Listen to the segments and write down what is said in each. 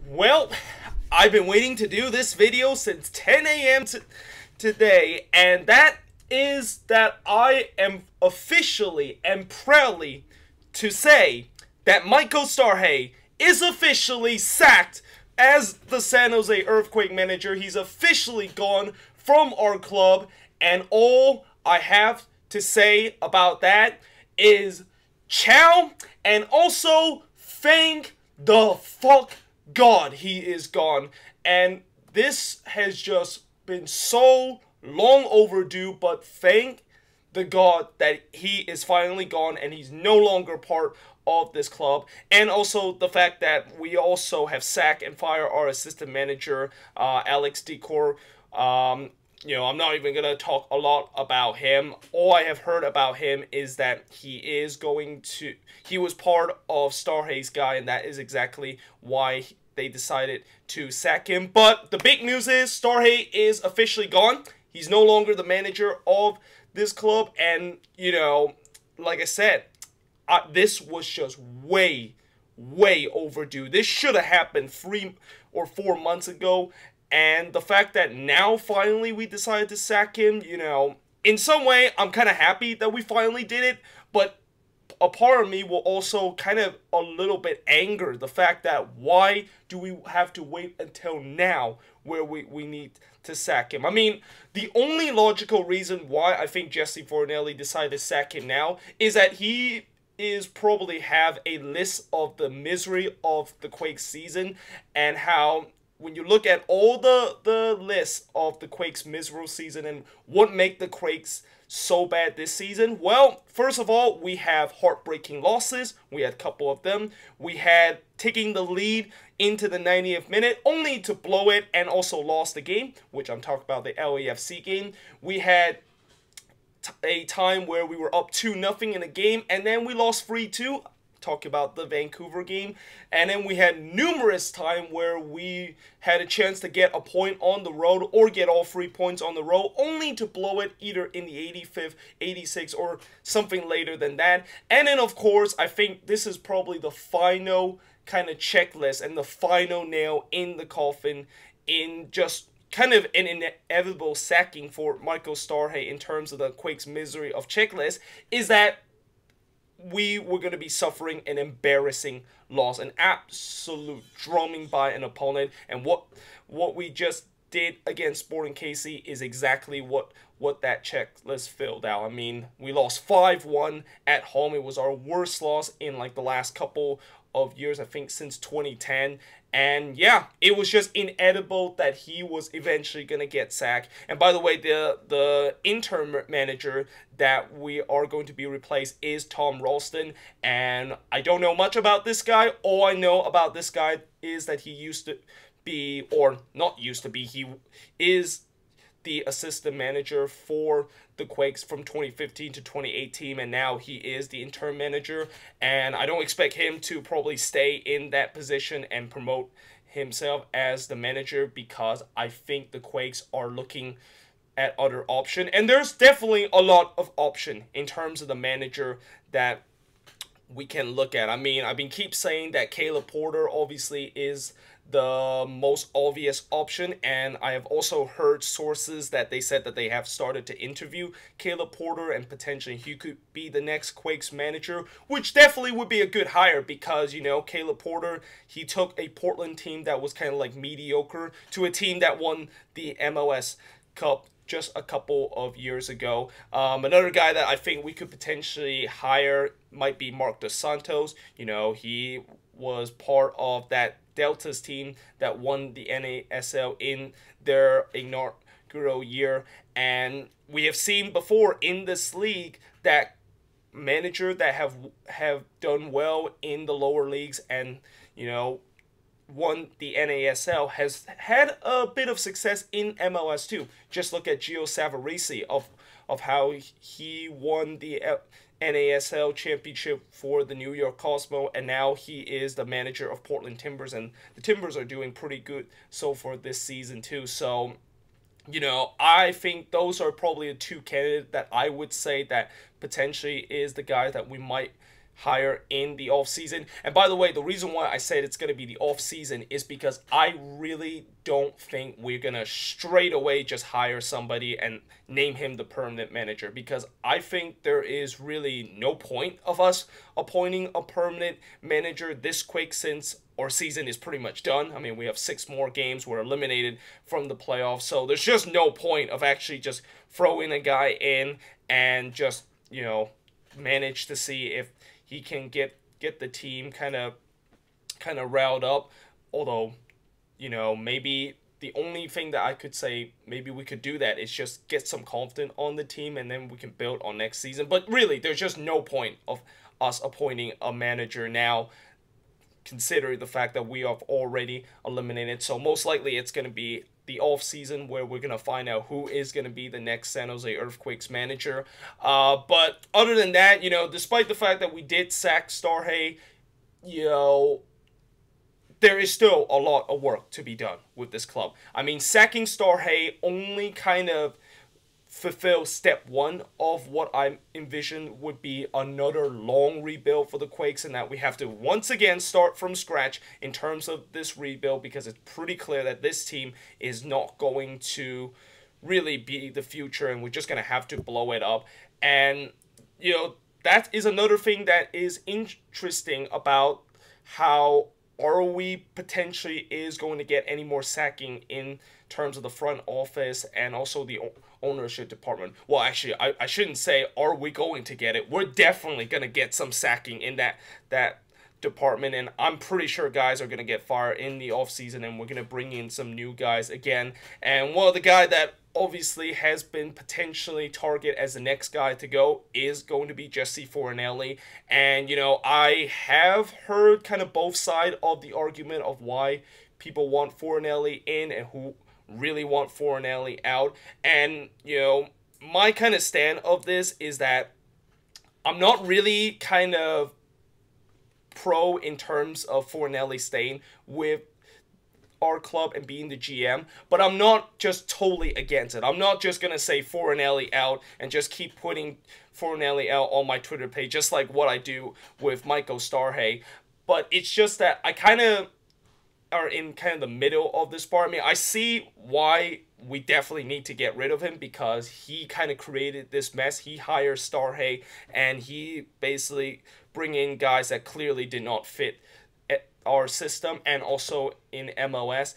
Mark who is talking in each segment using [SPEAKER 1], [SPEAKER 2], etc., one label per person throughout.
[SPEAKER 1] Well, I've been waiting to do this video since 10 a.m. Today, and that is that I am officially and proudly to say that Mikael Stahre is officially sacked as the San Jose Earthquake manager. He's officially gone from our club, and all I have to say about that is ciao, and also thank the fuck God he is gone. And this has just been so long overdue, but thank the God that he is finally gone and he's no longer part of this club. And also the fact that we also have sacked and fired our assistant manager, Alex Decor. I'm not even going to talk a lot about him. All I have heard about him is that he was part of Stahre's guy, and that is exactly why they decided to sack him. But the big news is Stahre is officially gone. He's no longer the manager of this club, and, like I said, this was just way overdue. This should have happened 3 or 4 months ago. And the fact that now finally we decided to sack him, in some way I'm kind of happy that we finally did it, but a part of me will also kind of a little bit anger the fact that why do we have to wait until now where we need to sack him. I mean, the only logical reason why I think Jesse Fornelli decided to sack him now is that he is probably have a list of the misery of the Quake season, and how when you look at all the lists of the Quakes' miserable season and what make the Quakes so bad this season, well, first of all, we have heartbreaking losses. We had a couple of them. We had taking the lead into the 90th minute only to blow it and also lost the game, which I'm talking about the LAFC game. We had a time where we were up 2-0 in a game and then we lost 3-2. Talk about the Vancouver game. And then we had numerous time where we had a chance to get a point on the road or get all 3 points on the road, only to blow it either in the 85th, 86th, or something later than that. And then, of course, I think this is probably the final kind of checklist and the final nail in the coffin in just kind of an inevitable sacking for Mikael Stahre in terms of the Quakes' misery of checklist, is that we were going to be suffering an embarrassing loss, an absolute drumming by an opponent. And what we just did against Sporting KC is exactly what that checklist filled out. I mean, we lost 5-1 at home. It was our worst loss in like the last couple of years, I think since 2010. And yeah, it was just inedible that he was eventually going to get sacked. And by the way, the interim manager that we are going to be replaced is Tom Ralston. And I don't know much about this guy. All I know about this guy is that he used to be, or not used to be, he is the assistant manager for the Quakes from 2015 to 2018, and now he is the interim manager, and I don't expect him to probably stay in that position and promote himself as the manager, because I think the Quakes are looking at other option, and there's definitely a lot of option in terms of the manager that we can look at. I mean, I've been keep saying that Caleb Porter obviously is the most obvious option, and I have also heard sources that they said that they have started to interview Caleb Porter and potentially he could be the next Quakes manager, which definitely would be a good hire because, Caleb Porter, he took a Portland team that was kind of like mediocre to a team that won the MLS Cup just a couple of years ago. Another guy that I think we could potentially hire might be Mark Dos Santos. He was part of that Delta's team that won the NASL in their inaugural year. And we have seen before in this league that manager that have done well in the lower leagues and, won the NASL has had a bit of success in MLS too. Just look at Gio Savarese of how he won the NASL championship for the New York Cosmo, and now he is the manager of Portland Timbers, and the Timbers are doing pretty good so far this season too. So, I think those are probably the two candidates that I would say that potentially is the guys that we might hire in the off season. And by the way, the reason why I said it's going to be the off season is because I really don't think we're going to straight away just hire somebody and name him the permanent manager, because I think there is really no point of us appointing a permanent manager this quick, since our season is pretty much done. I mean, we have 6 more games. We're eliminated from the playoffs. So there's just no point of actually just throwing a guy in and just, manage to see if he can get the team kind of riled up. Although, maybe the only thing that I could say maybe we could do that is just get some confidence on the team, and then we can build on next season. But really, there's just no point of us appointing a manager now, considering the fact that we have already eliminated. So most likely it's going to be the off season where we're going to find out who is going to be the next San Jose Earthquakes manager. But other than that, despite the fact that we did sack Stahre, there is still a lot of work to be done with this club. I mean, sacking Stahre only kind of fulfill step 1 of what I envisioned would be another long rebuild for the Quakes, and that we have to once again start from scratch in terms of this rebuild, because it's pretty clear that this team is not going to really be the future, and we're just going to have to blow it up. And that is another thing that is interesting about how ROE potentially is going to get any more sacking in terms of the front office and also the ownership department. Well, actually, I shouldn't say are we going to get it. We're definitely going to get some sacking in that department, and I'm pretty sure guys are going to get fired in the offseason, and we're going to bring in some new guys again. And the guy that obviously has been potentially targeted as the next guy to go is going to be Jesse Fornelli. And, I have heard kind of both sides of the argument of why people want Fornelli in and who really want Fornelli out. And, my kind of stand of this is that I'm not really kind of pro in terms of Fornelli staying with our club and being the GM, but I'm not just totally against it. I'm not just going to say Fornelli out and just keep putting Fornelli out on my Twitter page, just like what I do with Mikael Stahre. But it's just that I kind of are in kind of the middle of this part. I mean, I see why we definitely need to get rid of him, because he kind of created this mess. He hires Stahre, and he basically bring in guys that clearly did not fit our system and also in MLS.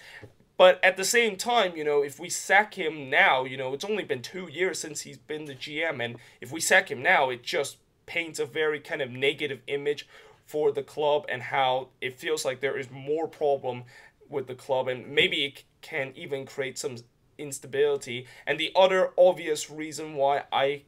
[SPEAKER 1] But at the same time, if we sack him now, it's only been 2 years since he's been the GM, and if we sack him now, it just paints a very kind of negative image for the club, and how it feels like there is more problem with the club, and maybe it can even create some instability. And the other obvious reason why I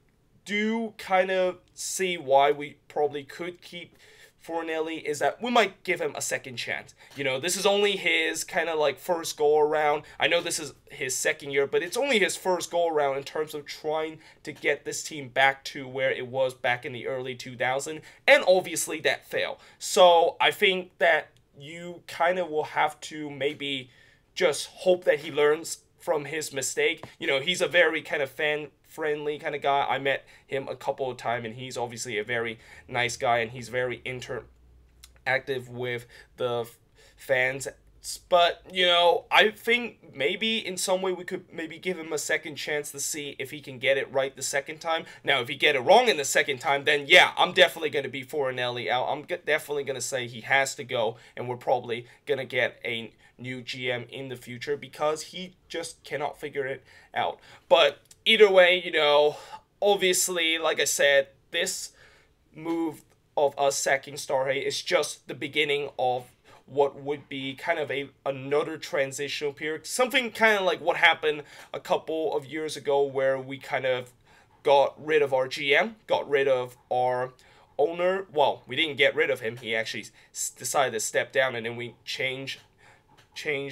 [SPEAKER 1] do kind of see why we probably could keep Fornelli is that we might give him a second chance. This is only his kind of like first go around. I know this is his second year, but it's only his first go around in terms of trying to get this team back to where it was back in the early 2000s, and obviously that failed. So I think that you kind of will have to maybe just hope that he learns from his mistake. He's a very kind of fan-friendly kind of guy. I met him a couple of times, and he's obviously a very nice guy, and he's very interactive with the fans. But, I think maybe in some way we could maybe give him a second chance to see if he can get it right the second time. Now, if he get it wrong in the second time, then yeah, I'm definitely going to be Fornelli out. I'm definitely going to say he has to go, and we're probably going to get a new GM in the future, because he just cannot figure it out. But either way, obviously, like I said, this move of us sacking Stahre is just the beginning of what would be kind of another transitional period. Something kind of like what happened a couple of years ago, where we kind of got rid of our GM, got rid of our owner. Well, we didn't get rid of him. He actually decided to step down, and then we changed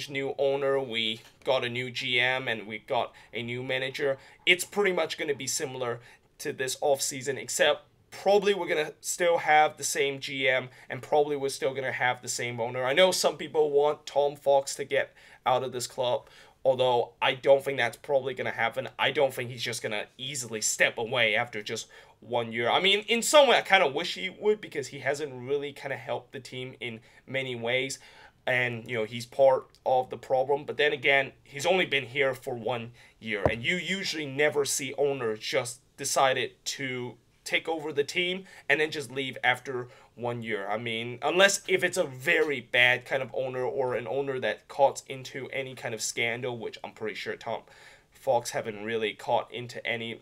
[SPEAKER 1] new owner, we got a new GM, and we got a new manager. It's pretty much going to be similar to this offseason, except probably we're going to still have the same GM, and probably we're still going to have the same owner. I know some people want Tom Fox to get out of this club Although I don't think that's probably going to happen. I don't think he's just going to easily step away after just 1 year. I mean, in some way, I kind of wish he would, because he hasn't really kind of helped the team in many ways. And, you know, he's part of the problem. But then again, he's only been here for 1 year. And you usually never see owners just decided to take over the team and then just leave after 1 year. I mean, unless if it's a very bad kind of owner, or an owner that caught into any kind of scandal, which I'm pretty sure Tom Fox haven't really caught into any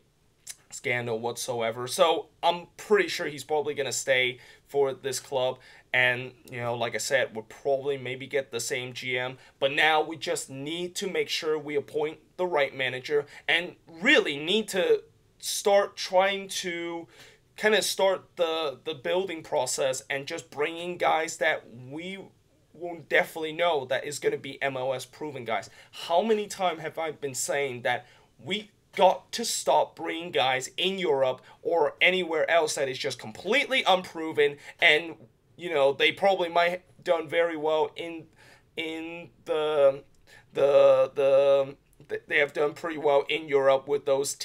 [SPEAKER 1] scandal whatsoever. So I'm pretty sure he's probably going to stay for this club. And, you know, like I said, we'll probably maybe get the same GM. But now we just need to make sure we appoint the right manager, and really need to start trying to kind of start the building process, and just bring in guys that we will definitely know that is going to be MLS proven guys. How many times have I been saying that we got to stop bringing guys in Europe or anywhere else that is just completely unproven, and, you know, they probably might have done very well in the they have done pretty well in Europe with those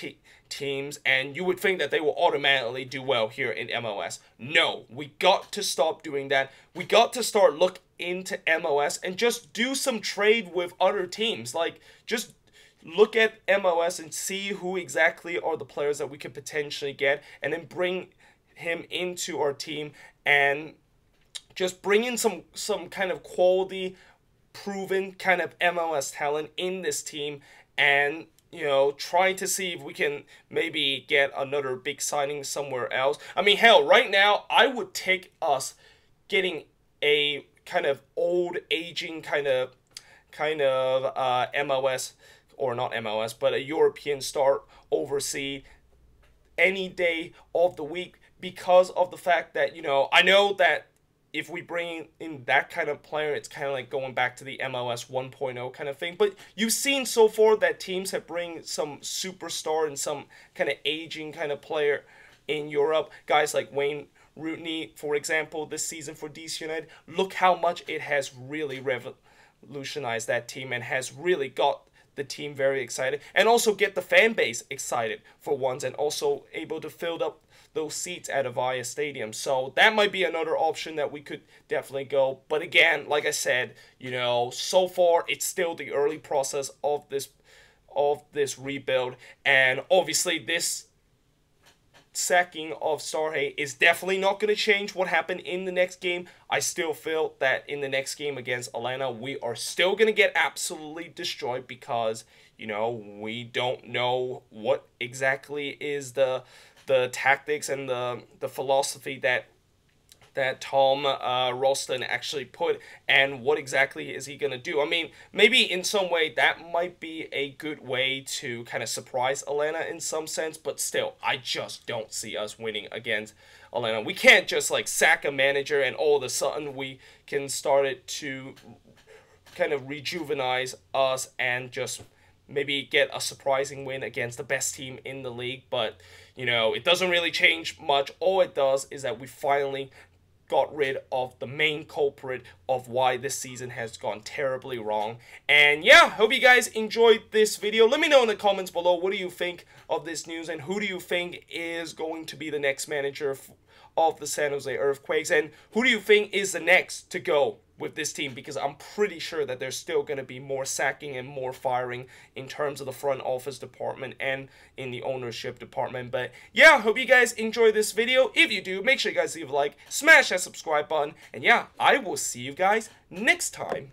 [SPEAKER 1] teams, and you would think that they will automatically do well here in MLS. No, we got to stop doing that. We got to start look into MLS and just do some trade with other teams. Like, just look at MLS and see who exactly are the players that we could potentially get, and then bring him into our team, and just bring in some kind of quality, proven kind of MLS talent in this team, and, you know, trying to see if we can maybe get another big signing somewhere else. I mean, hell, right now, I would take us getting a kind of old, aging kind of MLS, or not MLS, but a European star overseas any day of the week, because of the fact that, you know, I know that if we bring in that kind of player, it's kind of like going back to the MLS 1.0 kind of thing. But you've seen so far that teams have bring some superstar and some kind of aging kind of player in Europe. Guys like Wayne Rooney, for example, this season for DC United. Look how much it has really revolutionized that team, and has really got the team very excited, and also get the fan base excited for once, and also able to fill up those seats at Avaya Stadium. So that might be another option that we could definitely go. But again, like I said, you know, so far it's still the early process of this rebuild, and obviously this sacking of Stahre is definitely not going to change what happened in the next game. I still feel that in the next game against Atlanta, we are still going to get absolutely destroyed, because, you know, we don't know what exactly is the tactics and the philosophy that Tom Ralston actually put, and what exactly is he going to do. I mean, maybe in some way that might be a good way to kind of surprise Atlanta in some sense, but still, I just don't see us winning against Atlanta. We can't just like sack a manager and all of a sudden we can start it to kind of rejuvenize us and just maybe get a surprising win against the best team in the league. But, you know, it doesn't really change much. All it does is that we finally got rid of the main culprit of why this season has gone terribly wrong. And yeah, hope you guys enjoyed this video. Let me know in the comments below, what do you think of this news, and who do you think is going to be the next manager of the San Jose Earthquakes, and who do you think is the next to go with this team, because I'm pretty sure that there's still going to be more sacking and more firing in terms of the front office department and in the ownership department. But yeah, hope you guys enjoy this video. If you do, make sure you guys leave a like, smash that subscribe button, and yeah, I will see you guys next time.